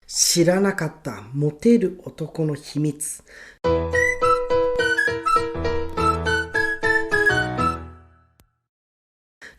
知らなかったモテる男の秘密。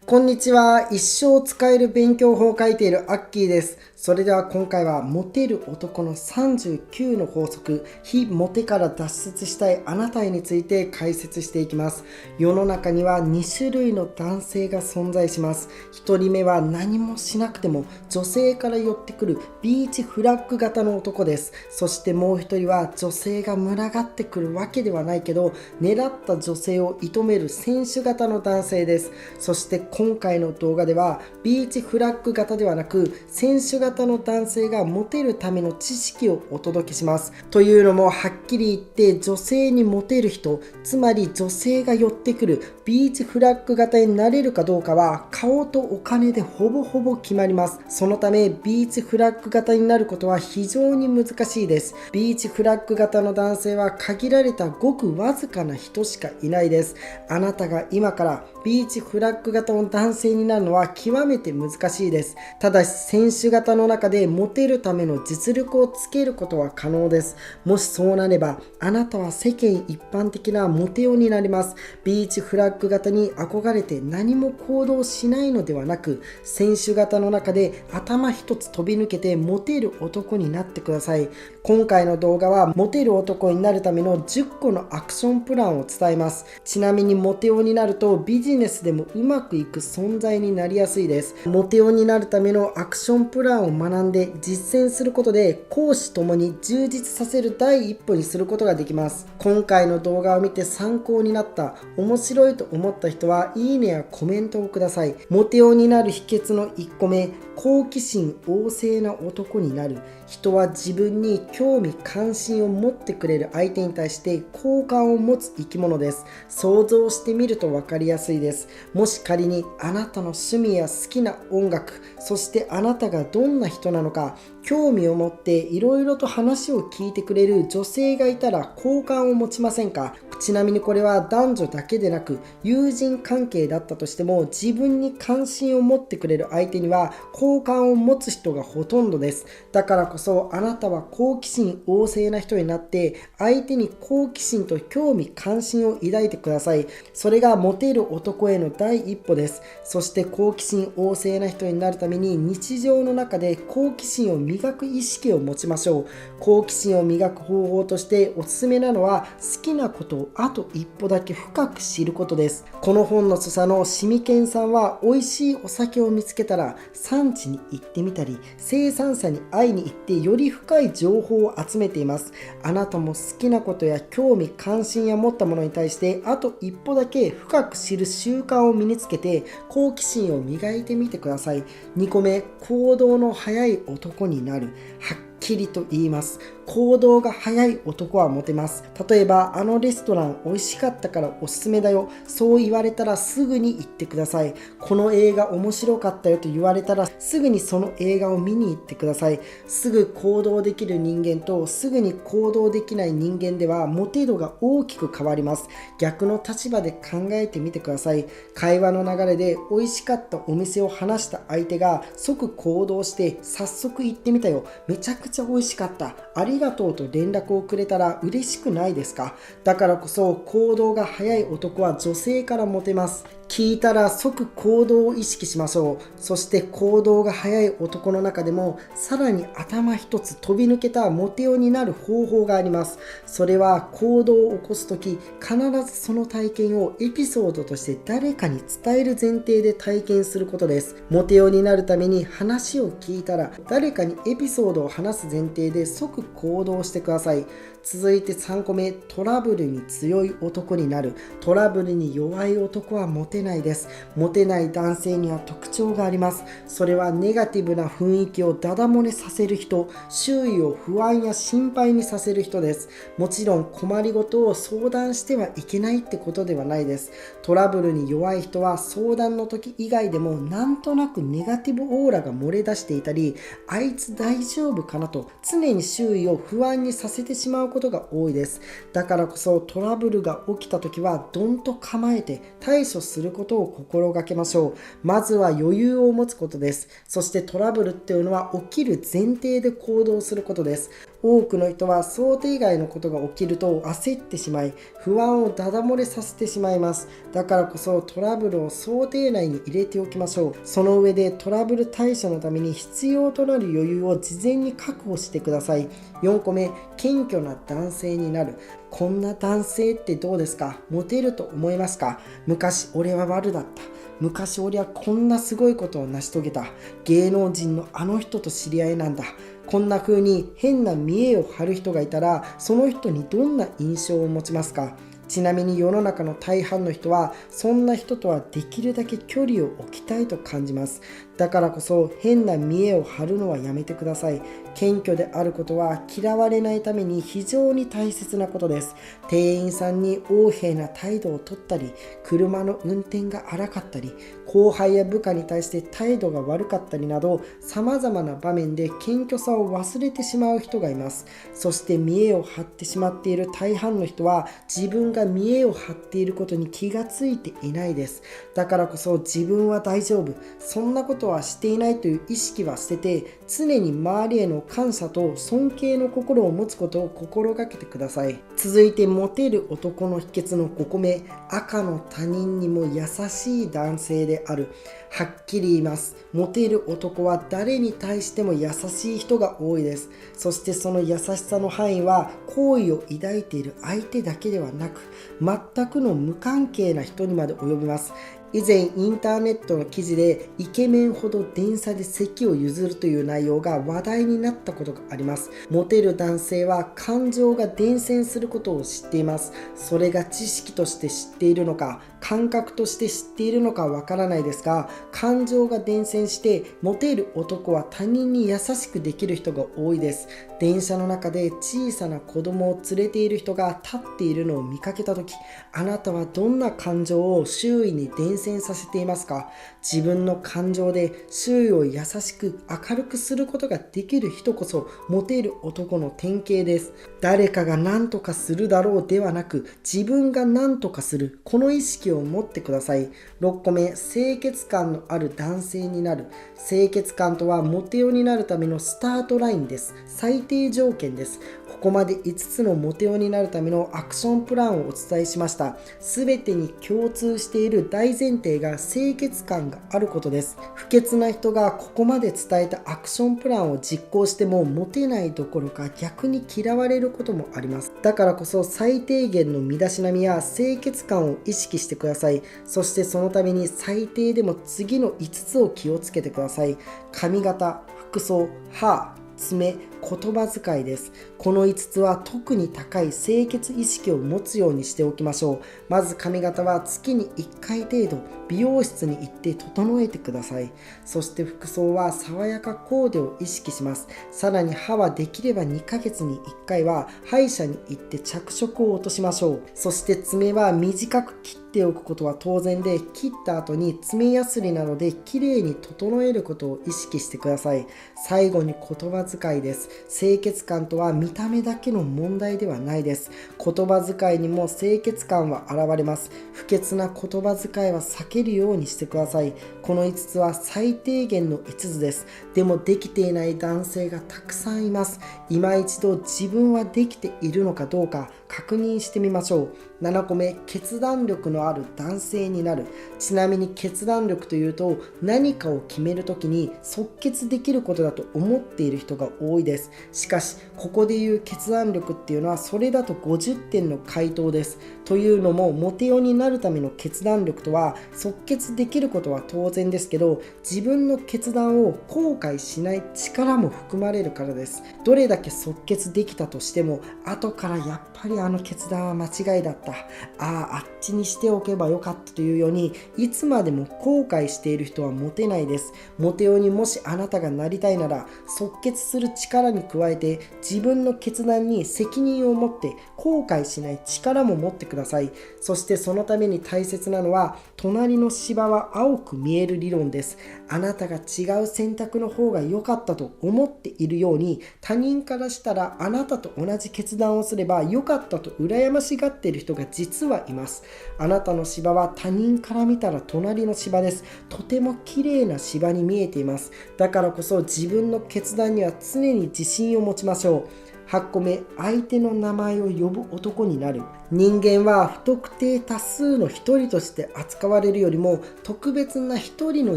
こんにちは。一生使える勉強法を書いているアッキーです。それでは今回はモテる男の39の法則、非モテから脱出したいあなたへについて解説していきます。世の中には2種類の男性が存在します。1人目は何もしなくても女性から寄ってくるビーチフラッグ型の男です。そしてもう1人は女性が群がってくるわけではないけど、狙った女性を射止める選手型の男性です。そして今回の動画ではビーチフラッグ型ではなく選手型の男性がモテるための知識をお届けします。というのもはっきり言って女性にモテる人、つまり女性が寄ってくるビーチフラッグ型になれるかどうかは顔とお金でほぼほぼ決まります。そのためビーチフラッグ型になることは非常に難しいです。ビーチフラッグ型の男性は限られたごくわずかな人しかいないです。あなたが今からビーチフラッグ型の男性になるのは極めて難しいです。ただし選手型の中でモテるための実力をつけることは可能です。もしそうなればあなたは世間一般的なモテ男になります。ビーチフラッグ型に憧れて何も行動しないのではなく、選手型の中で頭一つ飛び抜けてモテる男になってください。今回の動画はモテる男になるための10個のアクションプランを伝えます。ちなみにモテ男になるとビジネスでもうまくいく存在になりやすいです。モテ男になるためのアクションプランを学んで実践することで公私ともに充実させる第一歩にすることができます。今回の動画を見て参考になった、面白いと思った人はいいねやコメントをください。モテ男になる秘訣の1個目、好奇心旺盛な男になる。人は自分に興味関心を持ってくれる相手に対して好感を持つ生き物です。想像してみると分かりやすいです。もし仮にあなたの趣味や好きな音楽、そしてあなたがどんな人なのか興味を持っていろいろと話を聞いてくれる女性がいたら好感を持ちませんか？ちなみにこれは男女だけでなく友人関係だったとしても、自分に関心を持ってくれる相手には好感を持つ人がほとんどです。だからこそあなたは好奇心旺盛な人になって相手に好奇心と興味関心を抱いてください。それがモテる男への第一歩です。そして好奇心旺盛な人になるために日常の中で好奇心を磨く意識を持ちましょう。好奇心を磨く方法としておすすめなのは、好きなことをあと一歩だけ深く知ることです。この本の著者のシミケンさんは、美味しいお酒を見つけたら産地に行ってみたり生産者に会いに行ってより深い情報を集めています。あなたも好きなことや興味関心や持ったものに対してあと一歩だけ深く知る習慣を身につけて好奇心を磨いてみてください。2個目、行動の早い男になる。はっきりと言います。行動が早い男はモテます。例えば、あのレストラン美味しかったからおすすめだよ、そう言われたらすぐに行ってください。この映画面白かったよと言われたらすぐにその映画を見に行ってください。すぐ行動できる人間とすぐに行動できない人間ではモテ度が大きく変わります。逆の立場で考えてみてください。会話の流れで美味しかったお店を話した相手が即行動して早速行ってみたよ、めちゃくちゃ美味しかった、ありがとうと連絡をくれたら嬉しくないですか？だからこそ行動が早い男は女性からモテます。聞いたら即行動を意識しましょう。そして行動が早い男の中でもさらに頭一つ飛び抜けたモテ男になる方法があります。それは行動を起こすとき必ずその体験をエピソードとして誰かに伝える前提で体験することです。モテ男になるために話を聞いたら誰かにエピソードを話す前提で即行動してください。続いて3個目、トラブルに強い男になる。トラブルに弱い男はモテないです。モテない男性には特徴があります。それはネガティブな雰囲気をダダ漏れさせる人、周囲を不安や心配にさせる人です。もちろん困りごとを相談してはいけないってことではないです。トラブルに弱い人は相談の時以外でもなんとなくネガティブオーラが漏れ出していたり、あいつ大丈夫かなと常に周囲を不安にさせてしまうことが多いです。だからこそトラブルが起きた時はどんと構えて対処することを心がけましょう。まずは余裕を持つことです。そしてトラブルっていうのは起きる前提で行動することです。多くの人は想定外のことが起きると焦ってしまい、不安をダダ漏れさせてしまいます。だからこそトラブルを想定内に入れておきましょう。その上でトラブル対処のために必要となる余裕を事前に確保してください。4個目、謙虚な男性になる。こんな男性ってどうですか？モテると思いますか？昔俺は悪だった。昔俺はこんなすごいことを成し遂げた。芸能人のあの人と知り合いなんだ。こんな風に変な見栄を張る人がいたら、その人にどんな印象を持ちますか？ちなみに世の中の大半の人はそんな人とはできるだけ距離を置きたいと感じます。だからこそ変な見栄を張るのはやめてください。謙虚であることは嫌われないために非常に大切なことです。店員さんに横柄な態度をとったり、車の運転が荒かったり、後輩や部下に対して態度が悪かったりなど、様々な場面で謙虚さを忘れてしまう人がいます。そして見栄を張ってしまっている大半の人は自分が見栄を張っていることに気がついていないです。だからこそ自分は大丈夫、そんなことはしていないという意識は捨てて、常に周りへの感謝と尊敬の心を持つことを心がけてください。続いてモテる男の秘訣の5個目、赤の他人にも優しい男性である。はっきり言います。モテる男は誰に対しても優しい人が多いです。そしてその優しさの範囲は好意を抱いている相手だけではなく、全くの無関係な人にまで及びます。以前インターネットの記事でイケメンほど電車で席を譲るという内容が話題になったことがあります。モテる男性は感情が伝染することを知っています。それが知識として知っているのか、感覚として知っているのかわからないですが、感情が伝染してモテる男は他人に優しくできる人が多いです。電車の中で小さな子供を連れている人が立っているのを見かけたとき、あなたはどんな感情を周囲に伝染させていますか？自分の感情で周囲を優しく明るくすることができる人こそモテる男の典型です。誰かが何とかするだろうではなく、自分が何とかする、この意識を持ってください。6個目、清潔感のある男性になる。清潔感とはモテ男になるためのスタートラインです。最低条件です。ここまで5つのモテ男になるためのアクションプランをお伝えしました。すべてに共通している大前提が清潔感があることです。不潔な人がここまで伝えたアクションプランを実行してもモテないどころか逆に嫌われることもあります。だからこそ最低限の身だしなみや清潔感を意識してください。そしてそのために最低でも次の5つを気をつけてください。髪型、服装、歯、爪、言葉遣いです。この5つは特に高い清潔意識を持つようにしておきましょう。まず髪型は月に1回程度美容室に行って整えてください。そして服装は爽やかコーデを意識します。さらに歯はできれば2ヶ月に1回は歯医者に行って着色を落としましょう。そして爪は短く切っておくことは当然で、切った後に爪やすりなどできれいに整えることを意識してください。最後に言葉遣いです。清潔感とは見た目だけの問題ではないです。言葉遣いにも清潔感は現れます。不潔な言葉遣いは避けるようにしてください。この5つは最低限の5つです。でもできていない男性がたくさんいます。今一度自分はできているのかどうか確認してみましょう。7個目、決断力のある男性になる。ちなみに決断力というと、何かを決めるときに即決できることだと思っている人が多いです。しかしここでいう決断力っていうのはそれだと50点の回答です。というのもモテ男になるための決断力とは、即決できることは当然ですけど、自分の決断を後悔しない力も含まれるからです。どれだけ即決できたとしても後からやっぱりああの決断は間違いだった、あっちにしておけばよかったというように、いつまでも後悔している人はモテないです。モテ男にもしあなたがなりたいなら、即決する力に加えて自分の決断に責任を持って後悔しない力も持ってください。そしてそのために大切なのは、隣の芝は青く見える理論です。あなたが違う選択の方が良かったと思っているように、他人からしたらあなたと同じ決断をすれば良かったと羨ましがっている人が実はいます。あなたの芝は他人から見たら隣の芝です。とても綺麗な芝に見えています。だからこそ自分の決断には常に自信を持ちましょう。8個目、相手の名前を呼ぶ男になる。人間は不特定多数の一人として扱われるよりも、特別な一人の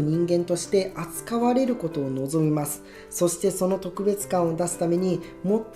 人間として扱われることを望みます。そしてその特別感を出すために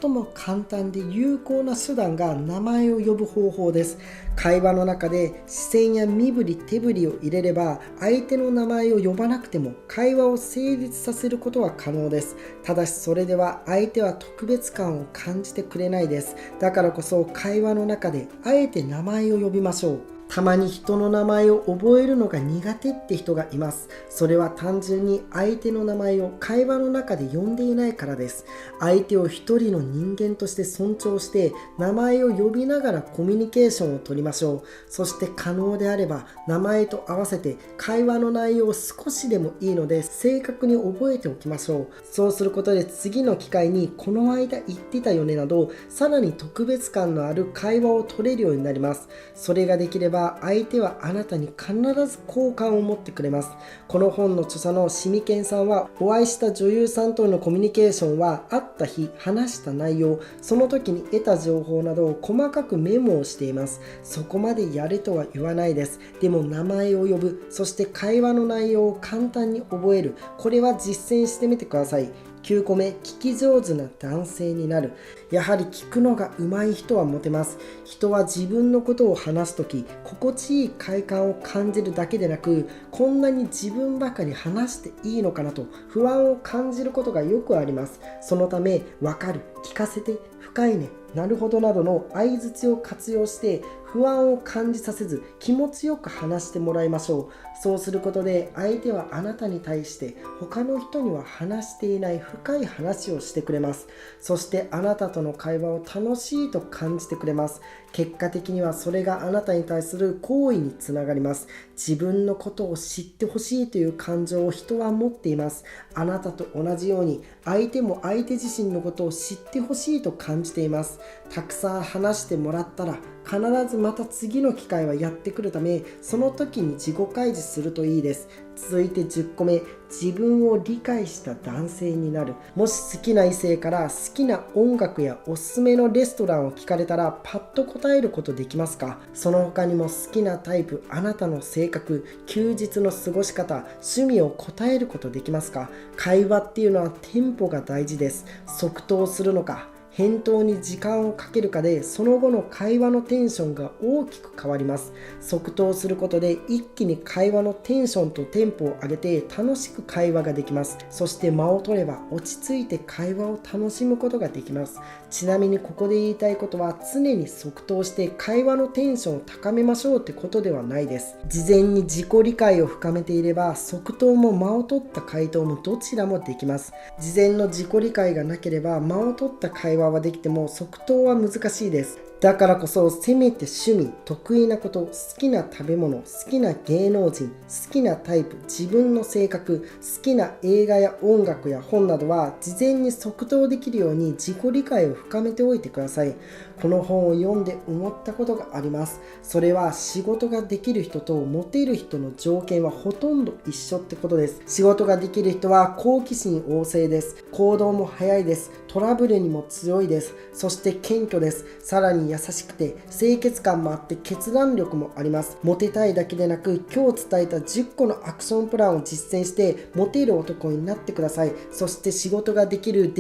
最も簡単で有効な手段が名前を呼ぶ方法です。会話の中で視線や身振り手振りを入れれば、相手の名前を呼ばなくても会話を成立させることは可能です。ただしそれでは相手は特別感を感じてくれないです。だからこそ会話の中であえて名前を呼びましょう。たまに人の名前を覚えるのが苦手って人がいます。それは単純に相手の名前を会話の中で呼んでいないからです。相手を一人の人間として尊重して名前を呼びながらコミュニケーションをとりましょう。そして可能であれば名前と合わせて会話の内容を少しでもいいので正確に覚えておきましょう。そうすることで次の機会にこの間言ってたよねなど、さらに特別感のある会話を取れるようになります。それができれば相手はあなたに必ず好感を持ってくれます。この本の著者のシミケンさんは、お会いした女優さんとのコミュニケーションは会った日、話した内容、その時に得た情報などを細かくメモをしています。そこまでやれとは言わないです。でも名前を呼ぶ、そして会話の内容を簡単に覚える、これは実践してみてください。9個目、聞き上手な男性になる。やはり聞くのが上手い人はモテます。人は自分のことを話すとき、心地いい快感を感じるだけでなく、こんなに自分ばかり話していいのかなと不安を感じることがよくあります。そのため、わかる、聞かせて、深いね、なるほどなどの相槌を活用して不安を感じさせず気持ちよく話してもらいましょう。そうすることで相手はあなたに対して他の人には話していない深い話をしてくれます。そしてあなたとの会話を楽しいと感じてくれます。結果的にはそれがあなたに対する好意につながります。自分のことを知ってほしいという感情を人は持っています。あなたと同じように相手も相手自身のことを知ってほしいと感じています。たくさん話してもらったら必ずまた次の機会はやってくるため、その時に自己開示するといいです。続いて10個目、自分を理解した男性になる。もし好きな異性から好きな音楽やおすすめのレストランを聞かれたらパッと答えることできますか？その他にも好きなタイプ、あなたの性格、休日の過ごし方、趣味を答えることできますか？会話っていうのはテンポが大事です。即答するのか返答に時間をかけるかでその後の会話のテンションが大きく変わります。即答することで一気に会話のテンションとテンポを上げて楽しく会話ができます。そして間を取れば落ち着いて会話を楽しむことができます。ちなみにここで言いたいことは、常に即答して会話のテンションを高めましょうってことではないです。事前に自己理解を深めていれば即答も間を取った回答もどちらもできます。事前の自己理解がなければ間を取った会話はできても即答は難しいです。だからこそせめて趣味、得意なこと、好きな食べ物、好きな芸能人、好きなタイプ、自分の性格、好きな映画や音楽や本などは事前に即答できるように自己理解を深めておいてください。この本を読んで思ったことがあります。それは仕事ができる人とモテる人の条件はほとんど一緒ってことです。仕事ができる人は好奇心旺盛です。行動も早いです。トラブルにも強いです。そして謙虚です。さらに優しくて清潔感もあって決断力もあります。モテたいだけでなく、今日伝えた10個のアクションプランを実践してモテる男になってください。そして仕事ができる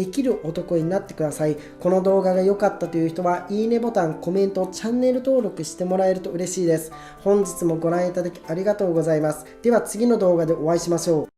男になってください。この動画が良かったという人はいいねボタン、コメント、チャンネル登録してもらえると嬉しいです。本日もご覧いただきありがとうございます。では次の動画でお会いしましょう。